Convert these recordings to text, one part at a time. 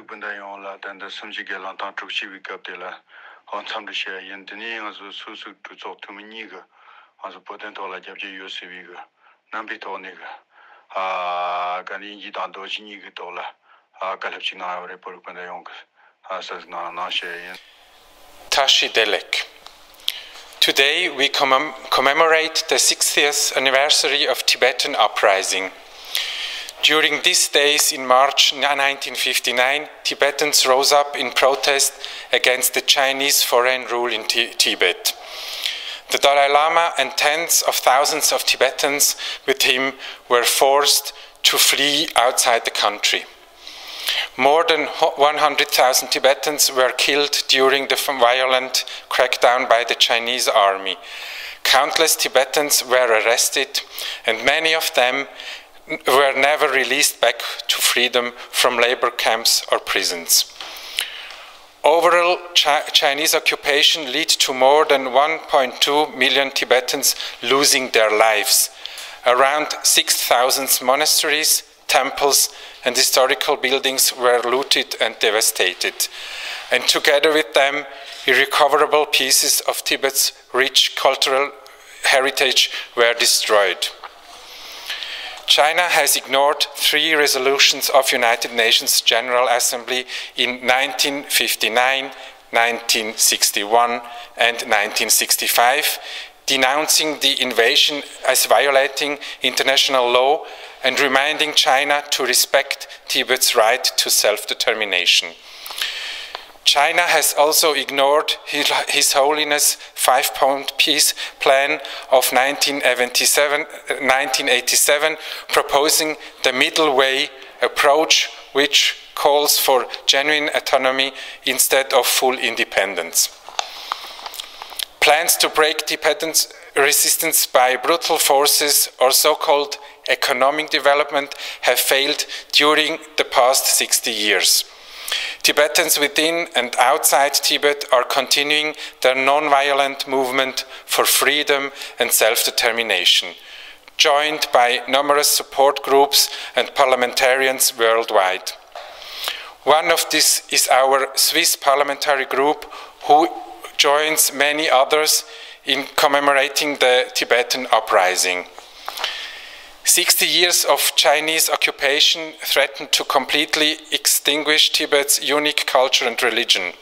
Bundayon la than the Sumjigel on Tantuchi Vicapilla on some share Yentini as a Susu to talk to Miniga as a potential like Yusiviga, Nambitoniga, Ganinji Dandojinigatola, Galachina Report Bundayon, as Nashe. Tashi Delek. Today we commemorate the 60th anniversary of Tibetan uprising. During these days in March 1959, Tibetans rose up in protest against the Chinese foreign rule in Tibet. The Dalai Lama and tens of thousands of Tibetans with him were forced to flee outside the country. More than 100,000 Tibetans were killed during the violent crackdown by the Chinese army. Countless Tibetans were arrested, and many of them were never released back to freedom from labor camps or prisons. Overall, Chinese occupation led to more than 1.2 million Tibetans losing their lives. Around 6,000 monasteries, temples, and historical buildings were looted and devastated. And together with them, irrecoverable pieces of Tibet's rich cultural heritage were destroyed. China has ignored 3 resolutions of United Nations General Assembly in 1959, 1961, and 1965, denouncing the invasion as violating international law and reminding China to respect Tibet's right to self-determination. China has also ignored His Holiness 5-point peace plan of 1987, proposing the middle way approach which calls for genuine autonomy instead of full independence. Plans to break Tibetan's resistance by brutal forces or so-called economic development have failed during the past 60 years. Tibetans within and outside Tibet are continuing their non-violent movement for freedom and self-determination, joined by numerous support groups and parliamentarians worldwide. One of these is our Swiss parliamentary group, who joins many others in commemorating the Tibetan uprising. 60 years of Chinese occupation threatened to completely extinguish Tibet's unique culture and religion.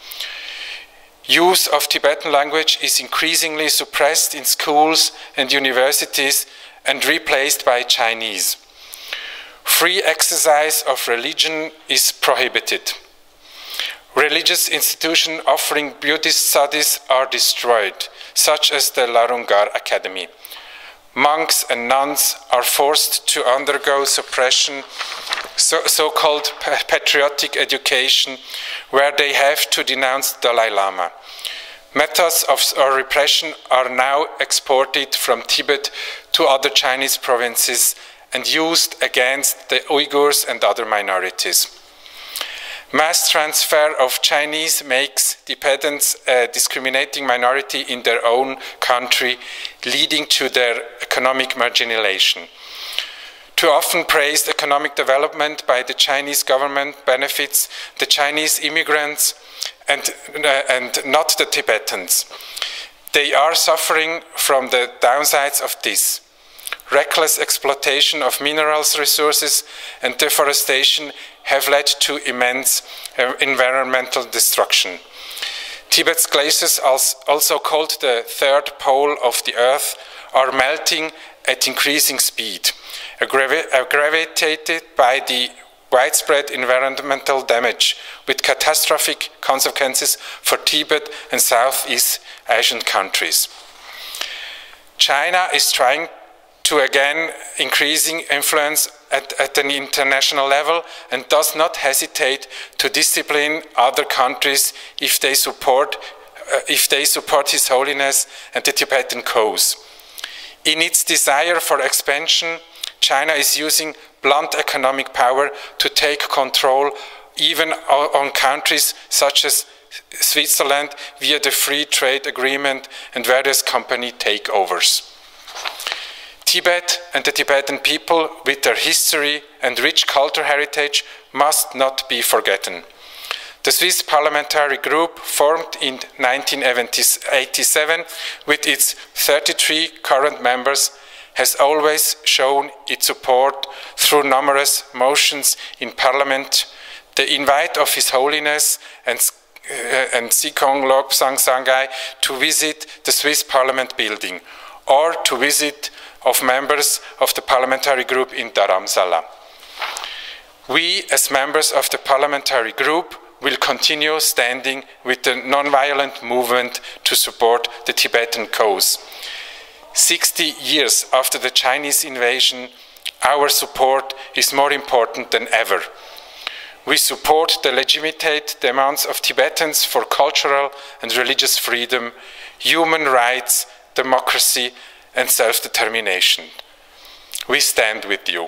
Use of Tibetan language is increasingly suppressed in schools and universities and replaced by Chinese. Free exercise of religion is prohibited. Religious institutions offering Buddhist studies are destroyed, such as the Larungar Academy. Monks and nuns are forced to undergo suppression, so-called patriotic education, where they have to denounce Dalai Lama. Methods of repression are now exported from Tibet to other Chinese provinces and used against the Uyghurs and other minorities. Mass transfer of Chinese makes Tibetans a discriminating minority in their own country, leading to their economic marginalization. Too often praised economic development by the Chinese government benefits the Chinese immigrants and not the Tibetans. They are suffering from the downsides of this. Reckless exploitation of minerals resources and deforestation have led to immense environmental destruction. Tibet's glaciers, also called the third pole of the Earth, are melting at increasing speed, aggravated by the widespread environmental damage, with catastrophic consequences for Tibet and Southeast Asian countries. China is trying to again increasing influence at an international level and does not hesitate to discipline other countries if they support His Holiness and the Tibetan cause. In its desire for expansion, China is using blunt economic power to take control even on countries such as Switzerland via the free trade agreement and various company takeovers. Tibet and the Tibetan people, with their history and rich cultural heritage, must not be forgotten. The Swiss Parliamentary Group, formed in 1987 with its 33 current members, has always shown its support through numerous motions in Parliament, the invite of His Holiness and Sikong Lobsang Sangai to visit the Swiss Parliament building, or to visit of members of the Parliamentary Group in Dharamsala. We, as members of the Parliamentary Group, will continue standing with the non-violent movement to support the Tibetan cause. 60 years after the Chinese invasion, our support is more important than ever. We support the legitimate demands of Tibetans for cultural and religious freedom, human rights, democracy, and self-determination. We stand with you.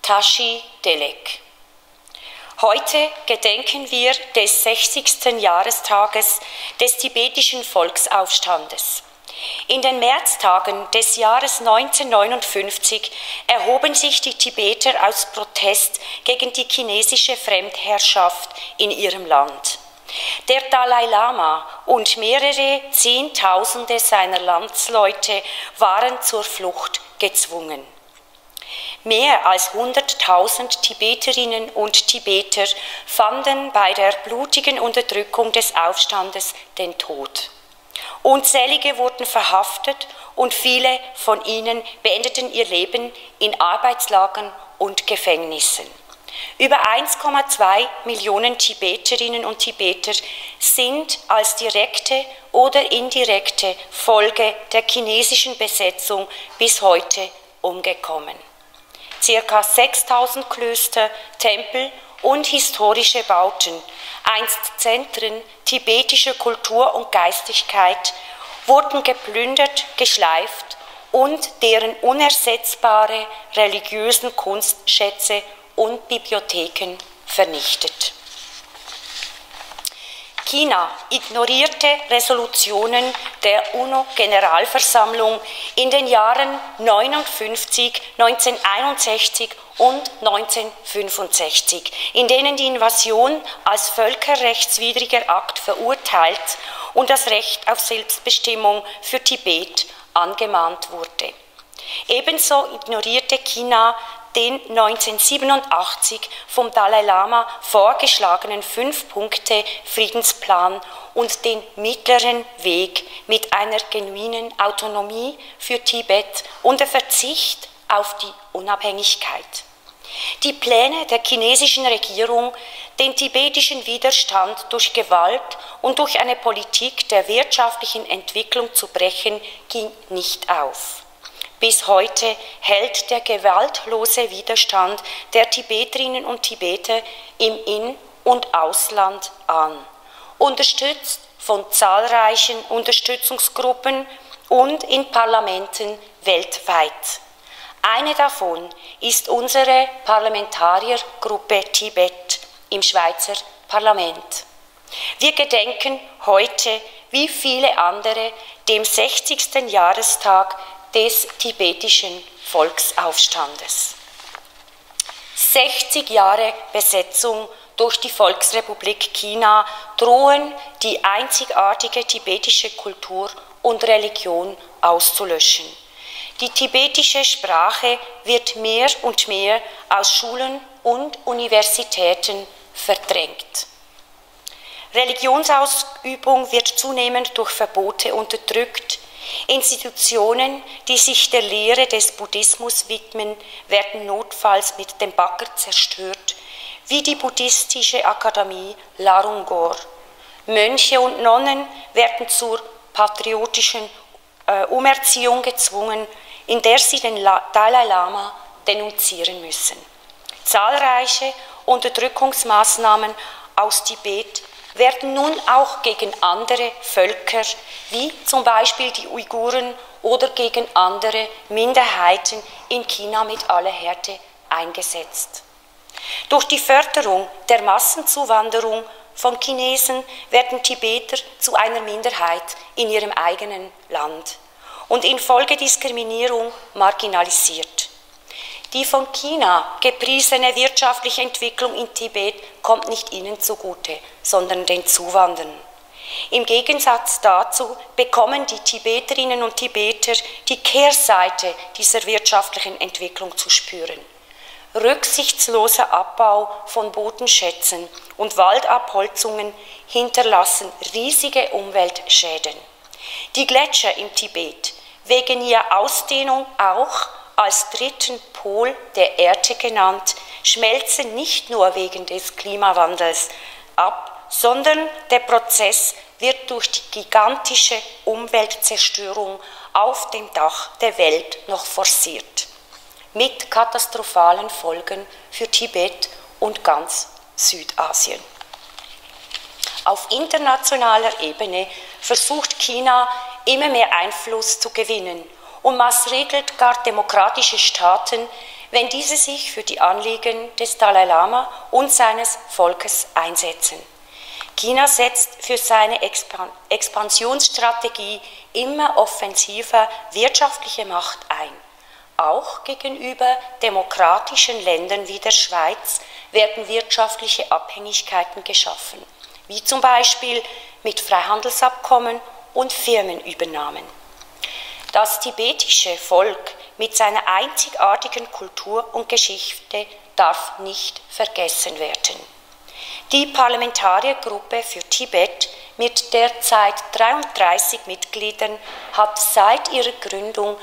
Tashi Delek. Heute gedenken wir des 60. Jahrestages des tibetischen Volksaufstandes. In den Märztagen des Jahres 1959 erhoben sich die Tibeter aus Protest gegen die chinesische Fremdherrschaft in ihrem Land. Der Dalai Lama und mehrere Zehntausende seiner Landsleute waren zur Flucht gezwungen. Mehr als 100.000 Tibeterinnen und Tibeter fanden bei der blutigen Unterdrückung des Aufstandes den Tod. Unzählige wurden verhaftet und viele von ihnen beendeten ihr Leben in Arbeitslagern und Gefängnissen. Über 1,2 Millionen Tibeterinnen und Tibeter sind als direkte oder indirekte Folge der chinesischen Besetzung bis heute umgekommen. Circa 6.000 Klöster, Tempel und historische Bauten, einst Zentren tibetischer Kultur und Geistigkeit, wurden geplündert, geschleift und deren unersetzbare religiösen Kunstschätze und Bibliotheken vernichtet. China ignorierte Resolutionen der UNO-Generalversammlung in den Jahren 1959, 1961 und 1965, in denen die Invasion als völkerrechtswidriger Akt verurteilt und das Recht auf Selbstbestimmung für Tibet angemahnt wurde. Ebenso ignorierte China den 1987 vom Dalai Lama vorgeschlagenen 5-Punkte-Friedensplan und den mittleren Weg mit einer genuinen Autonomie für Tibet und der Verzicht auf die Unabhängigkeit. Die Pläne der chinesischen Regierung, den tibetischen Widerstand durch Gewalt und durch eine Politik der wirtschaftlichen Entwicklung zu brechen, ging nicht auf. Bis heute hält der gewaltlose Widerstand der Tibeterinnen und Tibeter im In- und Ausland an, unterstützt von zahlreichen Unterstützungsgruppen und in Parlamenten weltweit. Eine davon ist unsere Parlamentariergruppe Tibet im Schweizer Parlament. Wir gedenken heute, wie viele andere, dem 60. Jahrestag des tibetischen Volksaufstandes. 60 Jahre Besetzung durch die Volksrepublik China drohen, die einzigartige tibetische Kultur und Religion auszulöschen. Die tibetische Sprache wird mehr und mehr aus Schulen und Universitäten verdrängt. Religionsausübung wird zunehmend durch Verbote unterdrückt. Institutionen, die sich der Lehre des Buddhismus widmen, werden notfalls mit dem Bagger zerstört, wie die buddhistische Akademie Larungor. Mönche und Nonnen werden zur patriotischen Umerziehung gezwungen, in der sie den Dalai Lama denunzieren müssen. Zahlreiche Unterdrückungsmaßnahmen aus Tibet werden nun auch gegen andere Völker, wie zum Beispiel die Uiguren oder gegen andere Minderheiten in China mit aller Härte eingesetzt. Durch die Förderung der Massenzuwanderung von Chinesen werden Tibeter zu einer Minderheit in ihrem eigenen Land und infolge Diskriminierung marginalisiert. Die von China gepriesene wirtschaftliche Entwicklung in Tibet kommt nicht ihnen zugute, sondern den Zuwanderern. Im Gegensatz dazu bekommen die Tibeterinnen und Tibeter die Kehrseite dieser wirtschaftlichen Entwicklung zu spüren. Rücksichtsloser Abbau von Bodenschätzen und Waldabholzungen hinterlassen riesige Umweltschäden. Die Gletscher im Tibet, wegen ihrer Ausdehnung auch als dritten Pol der Erde genannt, schmelzen nicht nur wegen des Klimawandels ab, sondern der Prozess wird durch die gigantische Umweltzerstörung auf dem Dach der Welt noch forciert, mit katastrophalen Folgen für Tibet und ganz Südasien. Auf internationaler Ebene versucht China immer mehr Einfluss zu gewinnen und maßregelt gar demokratische Staaten, wenn diese sich für die Anliegen des Dalai Lama und seines Volkes einsetzen. China setzt für seine Expansionsstrategie immer offensiver wirtschaftliche Macht ein. Auch gegenüber demokratischen Ländern wie der Schweiz werden wirtschaftliche Abhängigkeiten geschaffen, wie zum Beispiel mit Freihandelsabkommen und Firmenübernahmen. Das tibetische Volk mit seiner einzigartigen Kultur und Geschichte darf nicht vergessen werden. Die Parlamentariergruppe für Tibet mit derzeit 33 Mitgliedern hat seit ihrer Gründung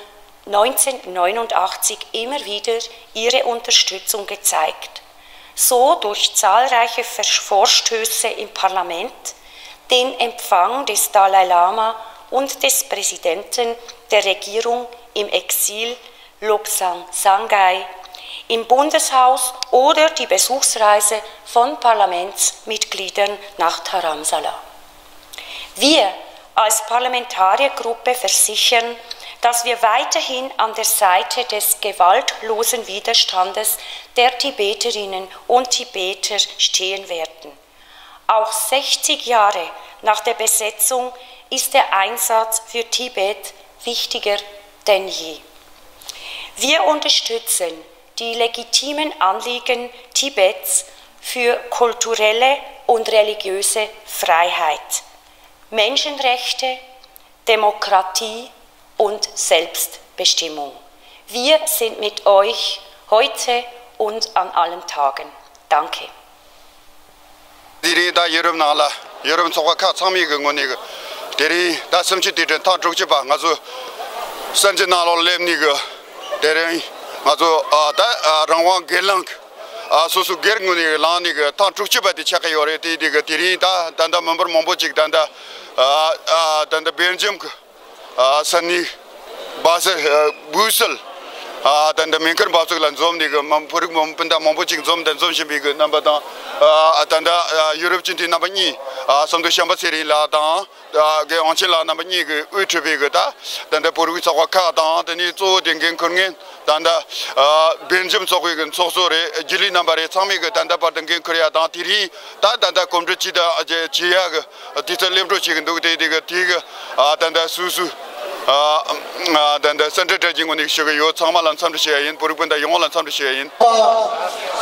1989 immer wieder ihre Unterstützung gezeigt. So durch zahlreiche Vorstöße im Parlament, den Empfang des Dalai Lama und des Präsidenten der Regierung im Exil Lobsang Sangay, im Bundeshaus oder die Besuchsreise von Parlamentsmitgliedern nach Dharamsala. Wir als Parlamentariergruppe versichern, dass wir weiterhin an der Seite des gewaltlosen Widerstandes der Tibeterinnen und Tibeter stehen werden. Auch 60 Jahre nach der Besetzung ist der Einsatz für Tibet wichtiger denn je. Wir unterstützen die legitimen Anliegen Tibets für kulturelle und religiöse Freiheit, Menschenrechte, Demokratie und Selbstbestimmung. Wir sind mit euch heute und an allen Tagen. Danke. also da rangwang gelang susu gernguni lani ga ta trukchiba de chakayore ti de tiri da danda member mombochik danda Belgium sani base busel danda menker basuk lan zom ni ga mampurik mompenda mombochik zom dan zom shimbi ga namba da danda Europe chinti namba ni somdo shamba seri la da ge onchila namba ni ga utbe ga da danda poru sa ka da dani zo dengen kongen danda Belgium sokuigen sosore jili nambare samiga danda pardengen korea da tiri da danda komdchi da je chia ga tita lemro chigen do de de tiga danda susu danda center jing oni sugar yo samalan samde shein porubanda yongan samde shein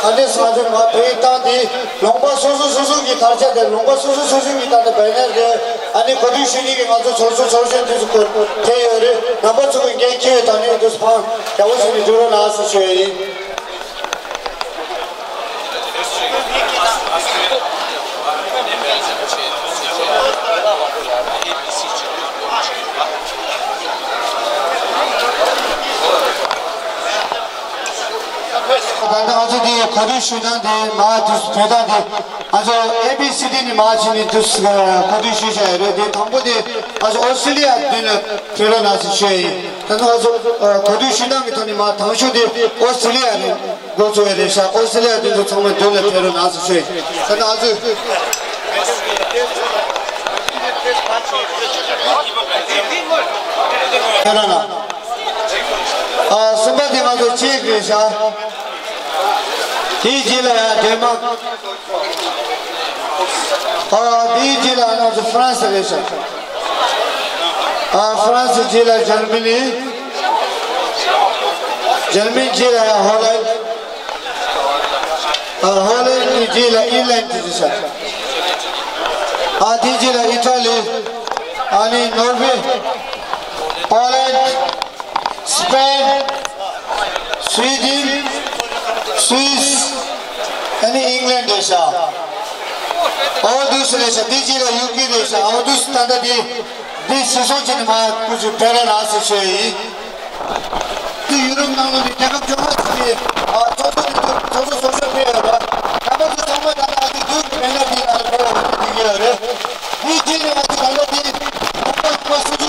ande smajen ma peita di longba susu ki tarcha de longba susu ki ta banner de ani kodi shini ki ngazo sosu de ko te ore number 2 nge ke tani de span ya was ni duro na su shein also die Kodishudan de Matus Peda de also ABCD ni Majini dus Kodishisha de Tambo de also Australia de Peda shei dann also Kodishudan ki tani ma Tangshu de Australia ni gozo de sha Australia de Tambo de Peda shei dann also Peda somebody ma do check sha Dijila Denmark, Dijila no France relation. France Jila Germany, German jila Holland jila Ireland jisa adi jila Italy ani Norway Poland Spain Sweden Swiss and England jisa और दूसरे देश दीजिए यूके देश और दूसरे तंत्र दी सोचने में कुछ पहले रास्ते से ही तो यूरोप नामों में जगह जगह से सोचो पे है अब तो समझ आता है कि दूर पहले दिन आने पर दिया है दीजिए ने आज कल दिन ऊपर सोचो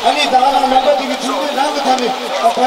아니 나랑 뭔가 되게 준비 나긋하니 앞에